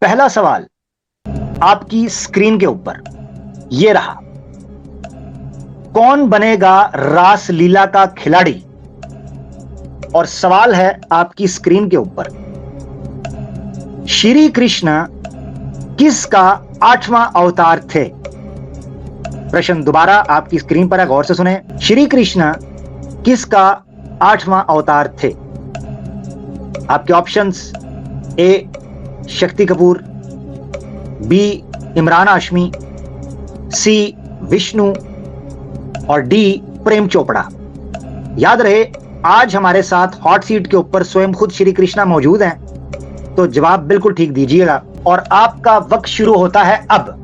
पहला सवाल आपकी स्क्रीन के ऊपर ये रहा। कौन बनेगा रासलीला का खिलाड़ी? और सवाल है आपकी स्क्रीन के ऊपर, श्री कृष्ण किसका 8वां अवतार थे? प्रश्न दोबारा आपकी स्क्रीन पर है, गौर से सुने। श्री कृष्ण किसका 8वां अवतार थे? आपके ऑप्शंस: ए शक्ति कपूर, बी इमरान हाशमी, सी विष्णु और डी प्रेम चोपड़ा। याद रहे, आज हमारे साथ हॉट सीट के ऊपर स्वयं खुद श्री कृष्णा मौजूद हैं, तो जवाब बिल्कुल ठीक दीजिएगा। और आपका वक्त शुरू होता है अब।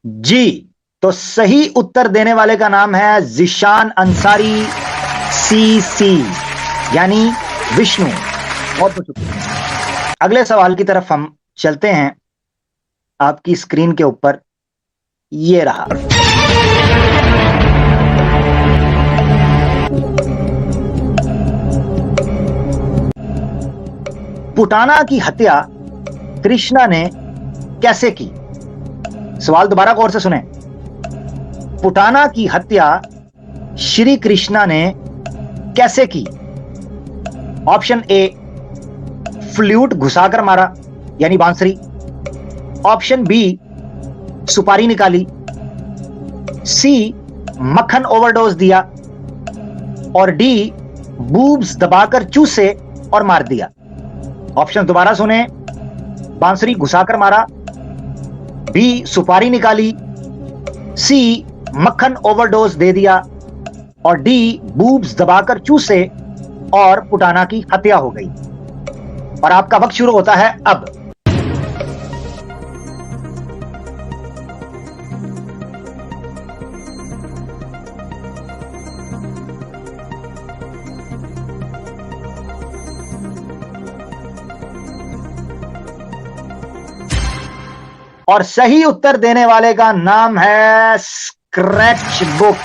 जी, तो सही उत्तर देने वाले का नाम है जिशान अंसारी, सी यानी विष्णु। बहुत बहुत शुक्रिया। अगले सवाल की तरफ हम चलते हैं। आपकी स्क्रीन के ऊपर ये रहा। पुटाना की हत्या कृष्णा ने कैसे की? सवाल दोबारा गौर से सुने। पुटाना की हत्या श्री कृष्णा ने कैसे की? ऑप्शन ए फ्लूट घुसाकर मारा यानी बांसुरी, ऑप्शन बी सुपारी निकाली, सी मक्खन ओवरडोज दिया और डी बूब्स दबाकर चूसे और मार दिया। ऑप्शन दोबारा सुने। बांसुरी घुसाकर मारा, बी सुपारी निकाली, सी मक्खन ओवरडोज दे दिया और डी बूब्स दबाकर चूसे और पुटाना की हत्या हो गई। और आपका वक्त शुरू होता है अब। और सही उत्तर देने वाले का नाम है स्क्रैच बुक।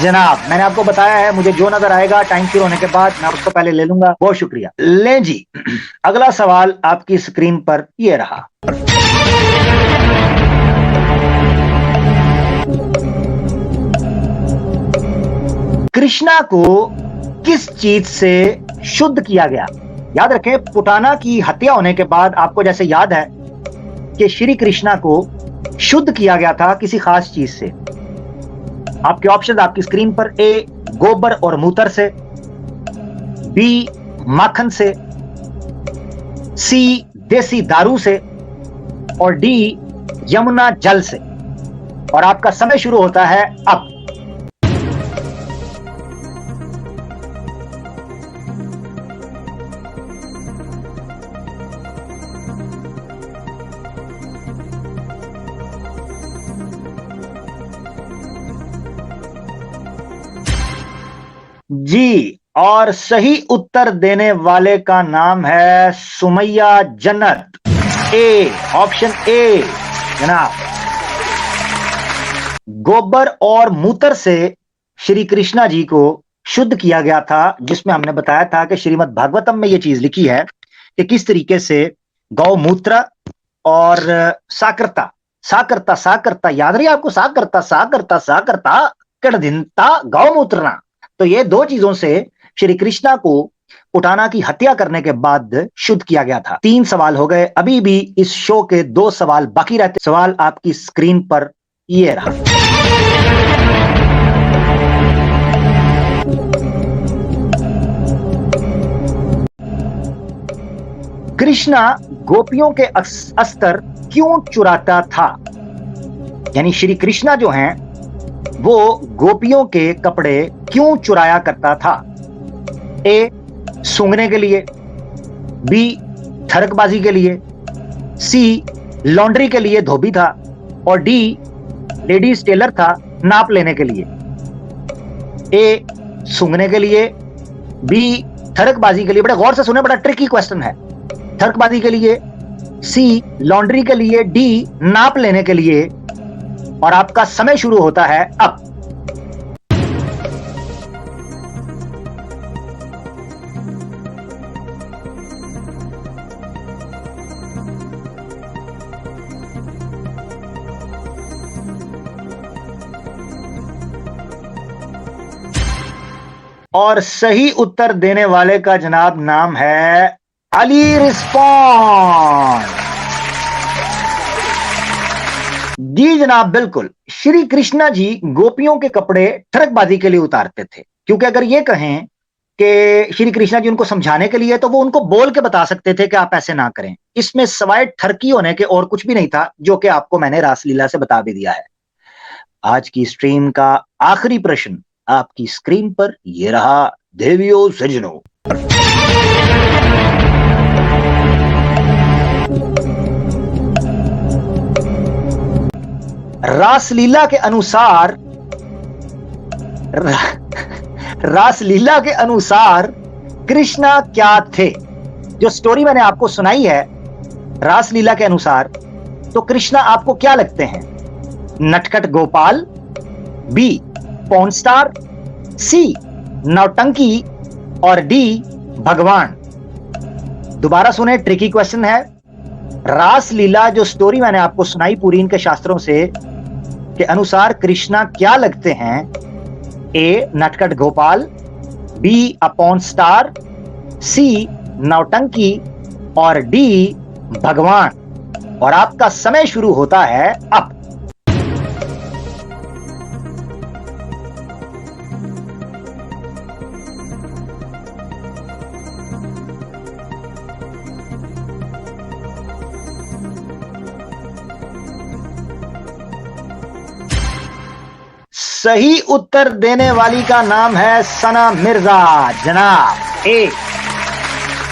जनाब, मैंने आपको बताया है, मुझे जो नजर आएगा टाइम शुरू होने के बाद मैं उसको पहले ले लूंगा। बहुत शुक्रिया। ले जी, अगला सवाल आपकी स्क्रीन पर ये रहा। कृष्णा को किस चीज से शुद्ध किया गया? याद रखें, पुटाना की हत्या होने के बाद आपको जैसे याद है कि श्री कृष्णा को शुद्ध किया गया था किसी खास चीज से। आपके ऑप्शन आपकी स्क्रीन पर: ए गोबर और मूत्र से, बी माखन से, सी देसी दारू से और डी यमुना जल से। और आपका समय शुरू होता है अब। जी, और सही उत्तर देने वाले का नाम है सुमैया जन्नत। ए, ऑप्शन ए जनाब। गोबर और मूत्र से श्री कृष्णा जी को शुद्ध किया गया था, जिसमें हमने बताया था कि श्रीमद् भागवतम में यह चीज लिखी है कि किस तरीके से गौमूत्र और साकरता साकरता साकरता याद रही आपको? साकरता साकरता साकरता कड़दिनता गौमूत्रना। तो ये दो चीजों से श्री कृष्णा को पुटाना की हत्या करने के बाद शुद्ध किया गया था। 3 सवाल हो गए। अभी भी इस शो के 2 सवाल बाकी रहते। सवाल आपकी स्क्रीन पर ये रहा। कृष्णा गोपियों के अस्त्र क्यों चुराता था? यानी श्री कृष्णा जो हैं वो गोपियों के कपड़े क्यों चुराया करता था? ए सूंघने के लिए, बी ठरकबाजी के लिए, सी लॉन्ड्री के लिए धोबी था और डी लेडीज टेलर था नाप लेने के लिए। ए सूंघने के लिए, बी ठरकबाजी के लिए। बड़ा गौर से सुने, बड़ा ट्रिकी क्वेश्चन है। ठरकबाजी के लिए, सी लॉन्ड्री के लिए, डी नाप लेने के लिए। और आपका समय शुरू होता है अब। और सही उत्तर देने वाले का जनाब नाम है अली रिस्पॉन्ड। जी जनाब, बिल्कुल। श्री कृष्णा जी गोपियों के कपड़े ठरकबाजी के लिए उतारते थे, क्योंकि अगर ये कहें कि श्री कृष्णा जी उनको समझाने के लिए, तो वो उनको बोल के बता सकते थे कि आप ऐसे ना करें। इसमें सवाए ठरकी होने के और कुछ भी नहीं था, जो कि आपको मैंने रासलीला से बता भी दिया है। आज की स्ट्रीम का आखिरी प्रश्न आपकी स्क्रीन पर ये रहा, देवियों सज्जनों। रासलीला के अनुसार रासलीला के अनुसार कृष्णा क्या थे? जो स्टोरी मैंने आपको सुनाई है रासलीला के अनुसार, तो कृष्णा आपको क्या लगते हैं? नटखट Gopal, B porn star, C नौटंकी और डी भगवान। दोबारा सुने, ट्रिकी क्वेश्चन है। रासलीला जो स्टोरी मैंने आपको सुनाई पूरी इनके शास्त्रों से के अनुसार कृष्णा क्या लगते हैं? ए नटखट Gopal, B a porn star, C नौटंकी और डी भगवान। और आपका समय शुरू होता है अब। सही उत्तर देने वाली का नाम है सना मिर्जा। जनाब ए,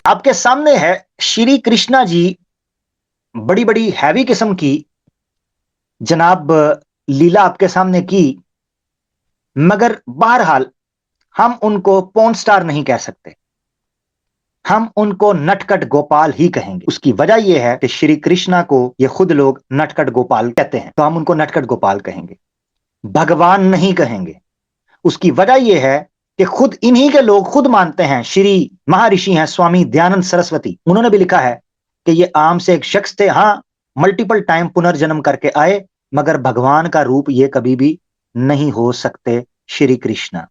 आपके सामने है श्री कृष्णा जी बड़ी बड़ी हैवी किस्म की जनाब लीला आपके सामने की, मगर बहरहाल हम उनको पॉर्न स्टार नहीं कह सकते, हम उनको नटखट गोपाल ही कहेंगे। उसकी वजह यह है कि श्री कृष्णा को ये खुद लोग नटखट गोपाल कहते हैं, तो हम उनको नटखट गोपाल कहेंगे, भगवान नहीं कहेंगे। उसकी वजह यह है कि खुद इन्हीं के लोग खुद मानते हैं, श्री महर्षि हैं स्वामी दयानंद सरस्वती, उन्होंने भी लिखा है कि ये आम से एक शख्स थे, हाँ मल्टीपल टाइम पुनर्जन्म करके आए, मगर भगवान का रूप ये कभी भी नहीं हो सकते श्री कृष्णा।